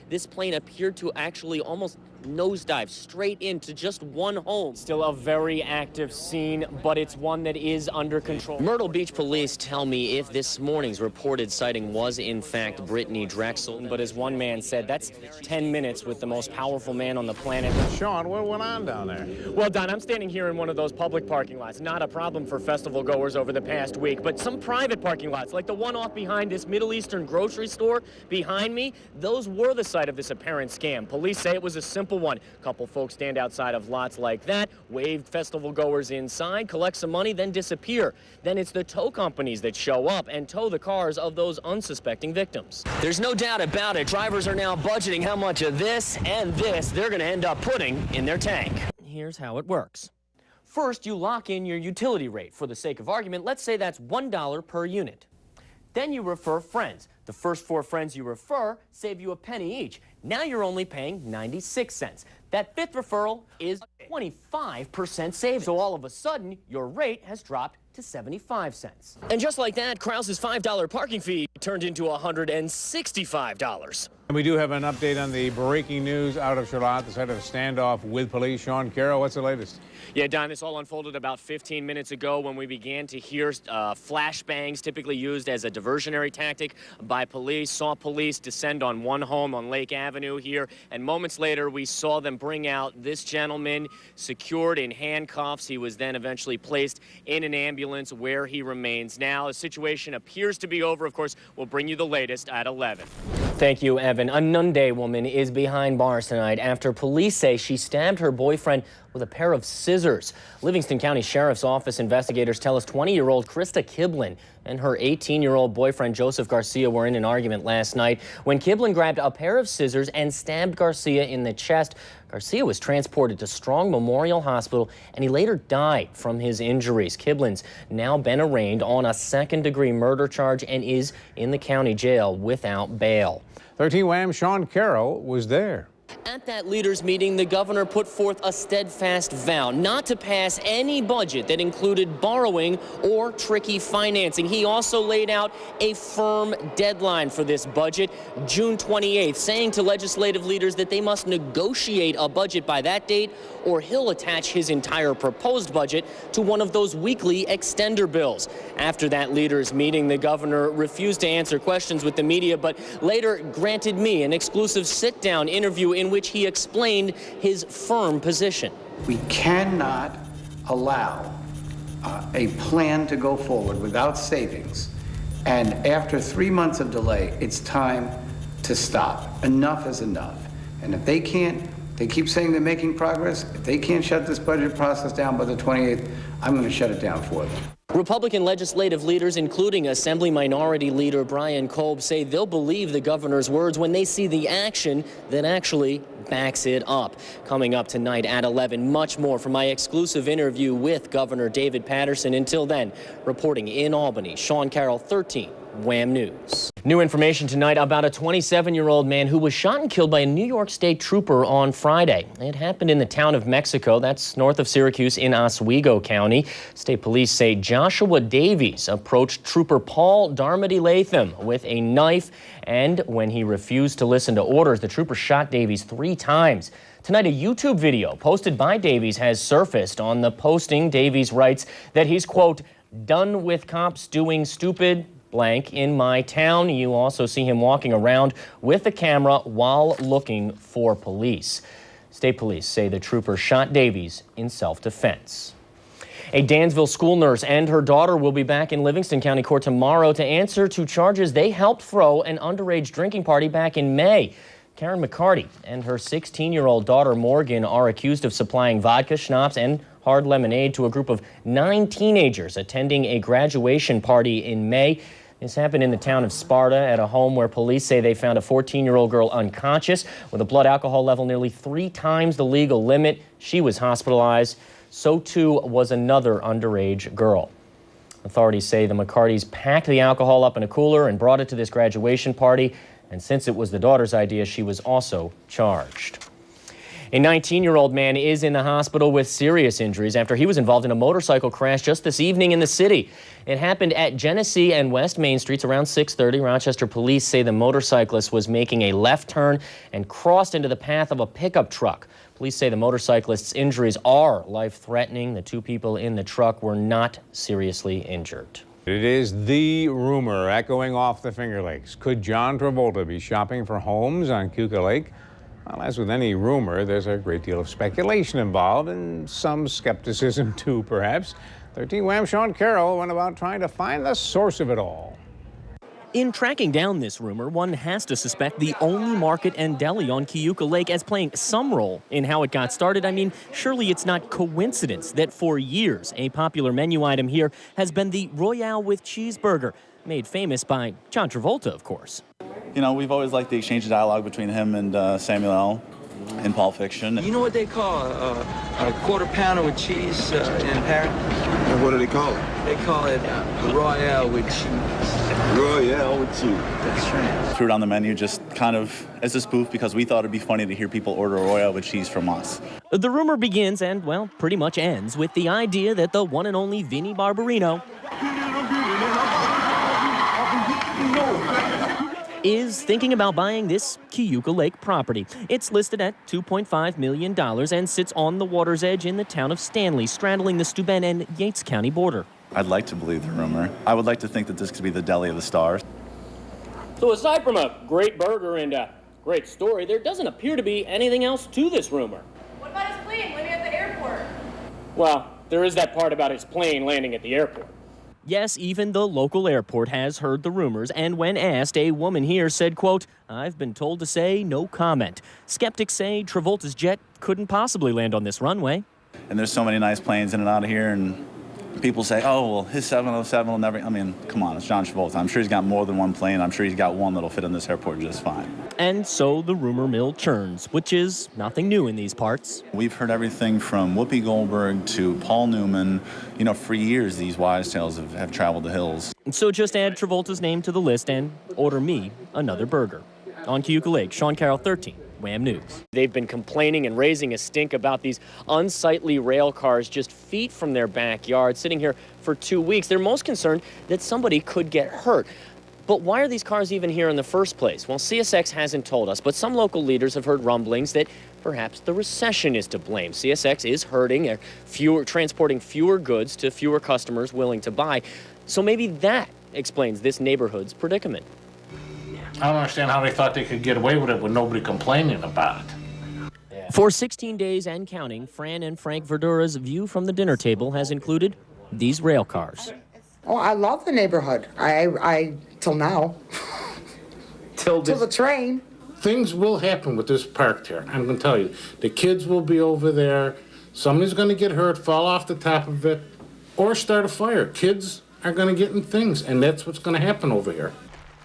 this plane appeared to actually almost nosedive straight into just one home. Still a very active scene, but it's one that is under control. Myrtle Beach police tell me if this morning's reported sighting was in fact Brittany Drexel. But as one man said, that's 10 minutes with the most powerful man on the planet. Sean, what went on down there? Well, Don, I'm standing here in one of those public parking lots. Not a problem for festival goers over the past week, but some private parking lots, like the one off behind this Middle Eastern grocery store behind me, those were the site of this apparent scam. Police say it was a simple one. A couple folks stand outside of lots like that, wave festival goers inside, collect some money, then disappear. Then it's the tow companies that show up and tow the cars of those unsuspecting victims. There's no doubt about it. Drivers are now budgeting how much of this and this they're going to end up putting in their tank. Here's how it works. First, you lock in your utility rate. For the sake of argument, let's say that's $1 per unit. Then you refer friends. The first 4 friends you refer save you a penny each. Now you're only paying 96 cents. That 5th referral is 25% savings. So all of a sudden, your rate has dropped to 75 cents. And just like that, Krause's $5 parking fee turned into $165. And we do have an update on the breaking news out of Charlotte, the site of a standoff with police. Sean Carroll, what's the latest? Yeah, Don, this all unfolded about 15 minutes ago when we began to hear flashbangs, typically used as a diversionary tactic by police. Saw police descend on one home on Lake Avenue here, and moments later we saw them bring out this gentleman secured in handcuffs. He was then eventually placed in an ambulance where he remains now. The situation appears to be over. Of course, we'll bring you the latest at 11. Thank you, Evan. A Nunde woman is behind bars tonight after police say she stabbed her boyfriend with a pair of scissors. Livingston County Sheriff's Office investigators tell us 20-year-old Krista Kiblin and her 18-year-old boyfriend Joseph Garcia were in an argument last night when Kiblin grabbed a pair of scissors and stabbed Garcia in the chest. Garcia was transported to Strong Memorial Hospital, and he later died from his injuries. Kiblin's now been arraigned on a second-degree murder charge and is in the county jail without bail. 13 Wham's Sean Carroll was there. At that leaders' meeting, the governor put forth a steadfast vow not to pass any budget that included borrowing or tricky financing. He also laid out a firm deadline for this budget, June 28th, saying to legislative leaders that they must negotiate a budget by that date or he'll attach his entire proposed budget to one of those weekly extender bills. After that leaders' meeting, the governor refused to answer questions with the media, but later granted me an exclusive sit-down interview in which he explained his firm position. We cannot allow a plan to go forward without savings. And after 3 months of delay, it's time to stop. Enough is enough. And if they can't, they keep saying they're making progress. If they can't shut this budget process down by the 28th, I'm going to shut it down for them. Republican legislative leaders, including Assembly Minority Leader Brian Kolb, say they'll believe the governor's words when they see the action that actually backs it up. Coming up tonight at 11, much more from my exclusive interview with Governor David Paterson. Until then, reporting in Albany, Sean Carroll, 13 Wham News. New information tonight about a 27-year-old man who was shot and killed by a New York State trooper on Friday. It happened in the town of Mexico, that's north of Syracuse in Oswego County. State police say Joshua Davies approached Trooper Paul Darmody Latham with a knife, and when he refused to listen to orders, the trooper shot Davies 3 times. Tonight, a YouTube video posted by Davies has surfaced. On the posting, Davies writes that he's, quote, done with cops doing stupid blank in my town. You also see him walking around with a camera while looking for police. State police say the trooper shot Davies in self-defense. A Dansville school nurse and her daughter will be back in Livingston County Court tomorrow to answer to charges they helped throw an underage drinking party back in May. Karen McCarty and her 16-year-old daughter Morgan are accused of supplying vodka, schnapps, and hard lemonade to a group of 9 teenagers attending a graduation party in May. This happened in the town of Sparta at a home where police say they found a 14-year-old girl unconscious with a blood alcohol level nearly 3 times the legal limit. She was hospitalized. So too was another underage girl. Authorities say the McCartys packed the alcohol up in a cooler and brought it to this graduation party. And since it was the daughter's idea, she was also charged. A 19-year-old man is in the hospital with serious injuries after he was involved in a motorcycle crash just this evening in the city. It happened at Genesee and West Main Streets around 6:30. Rochester police say the motorcyclist was making a left turn and crossed into the path of a pickup truck. Police say the motorcyclist's injuries are life-threatening. The two people in the truck were not seriously injured. It is the rumor echoing off the Finger Lakes. Could John Travolta be shopping for homes on Keuka Lake? Well, as with any rumor, there's a great deal of speculation involved and some skepticism too, perhaps. 13 Wham Sean Carroll went about trying to find the source of it all. In tracking down this rumor, one has to suspect the only market and deli on Keuka Lake as playing some role in how it got started. I mean, surely it's not coincidence that for years a popular menu item here has been the Royale with cheeseburger, made famous by John Travolta, of course. You know, we've always liked the exchange of dialogue between him and Samuel L. in Pulp Fiction. You know what they call a quarter pounder with cheese in Paris? And what do they call it? They call it Royale with cheese. Royale with cheese. That's right. Threw it on the menu just kind of as a spoof because we thought it'd be funny to hear people order a Royale with cheese from us. The rumor begins and, well, pretty much ends with the idea that the one and only Vinnie Barbarino is thinking about buying this Keuka Lake property. It's listed at $2.5 million and sits on the water's edge in the town of Stanley, straddling the Steuben and Yates County border. I'd like to believe the rumor. I would like to think that this could be the deli of the stars. So aside from a great burger and a great story, there doesn't appear to be anything else to this rumor. What about his plane landing at the airport? Well, there is that part about his plane landing at the airport. Yes, even the local airport has heard the rumors, and when asked, a woman here said, quote, "I've been told to say no comment." Skeptics say Travolta's jet couldn't possibly land on this runway. And there's so many nice planes in and out of here, and people say, oh, well, his 707 will never... I mean, come on, it's John Travolta. I'm sure he's got more than one plane. I'm sure he's got one that'll fit in this airport just fine. And so the rumor mill churns, which is nothing new in these parts. We've heard everything from Whoopi Goldberg to Paul Newman. You know, for years, these wise tales have traveled the hills. So just add Travolta's name to the list and order me another burger. On Keuka Lake, Sean Carroll, 13, Wham News. They've been complaining and raising a stink about these unsightly rail cars just feet from their backyard, sitting here for 2 weeks. They're most concerned that somebody could get hurt. But why are these cars even here in the first place? Well, CSX hasn't told us, but some local leaders have heard rumblings that perhaps the recession is to blame. CSX is hurting, transporting fewer goods to fewer customers willing to buy. So maybe that explains this neighborhood's predicament. I don't understand how they thought they could get away with it with nobody complaining about it. For 16 days and counting, Fran and Frank Verdura's view from the dinner table has included these rail cars. Oh, I love the neighborhood. I till now. till the train. Things will happen with this park here. I'm going to tell you. The kids will be over there. Somebody's going to get hurt, fall off the top of it, or start a fire. Kids are going to get in things, and that's what's going to happen over here.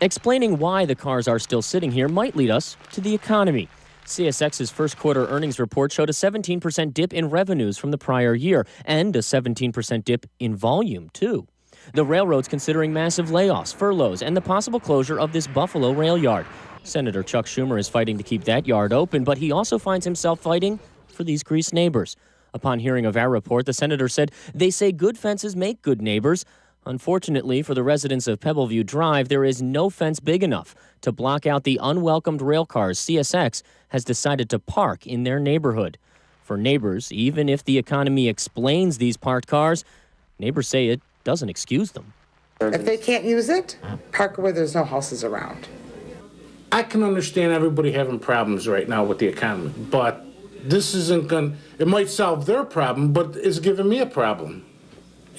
Explaining why the cars are still sitting here might lead us to the economy. CSX's first quarter earnings report showed a 17% dip in revenues from the prior year and a 17% dip in volume, too. The railroad's considering massive layoffs, furloughs, and the possible closure of this Buffalo rail yard. Senator Chuck Schumer is fighting to keep that yard open, but he also finds himself fighting for these greased neighbors. Upon hearing of our report, the senator said, "They say good fences make good neighbors." Unfortunately for the residents of Pebbleview Drive, there is no fence big enough to block out the unwelcomed rail cars CSX has decided to park in their neighborhood. For neighbors, even if the economy explains these parked cars, neighbors say it doesn't excuse them. If they can't use it, park where there's no houses around. I can understand everybody having problems right now with the economy, but this isn't going to... It might solve their problem, but it's giving me a problem.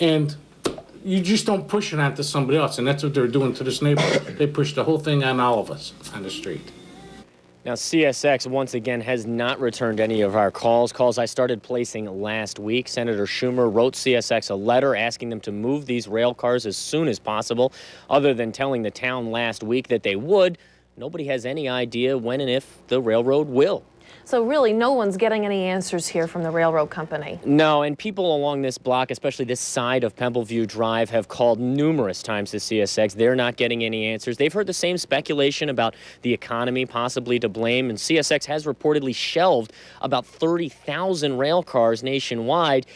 And you just don't push it onto somebody else, and that's what they're doing to this neighborhood. They push the whole thing on all of us on the street. Now, CSX, once again, has not returned any of our calls I started placing last week. Senator Schumer wrote CSX a letter asking them to move these rail cars as soon as possible. Other than telling the town last week that they would, nobody has any idea when and if the railroad will. So really, no one's getting any answers here from the railroad company. No, and people along this block, especially this side of Pembleview Drive, have called numerous times to CSX. They're not getting any answers. They've heard the same speculation about the economy possibly to blame, and CSX has reportedly shelved about 30,000 rail cars nationwide.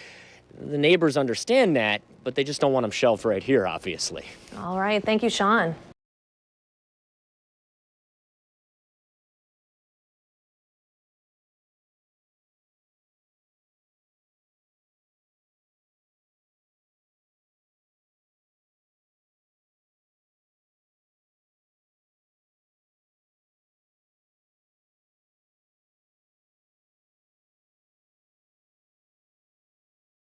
The neighbors understand that, but they just don't want them shelved right here, obviously. All right. Thank you, Sean.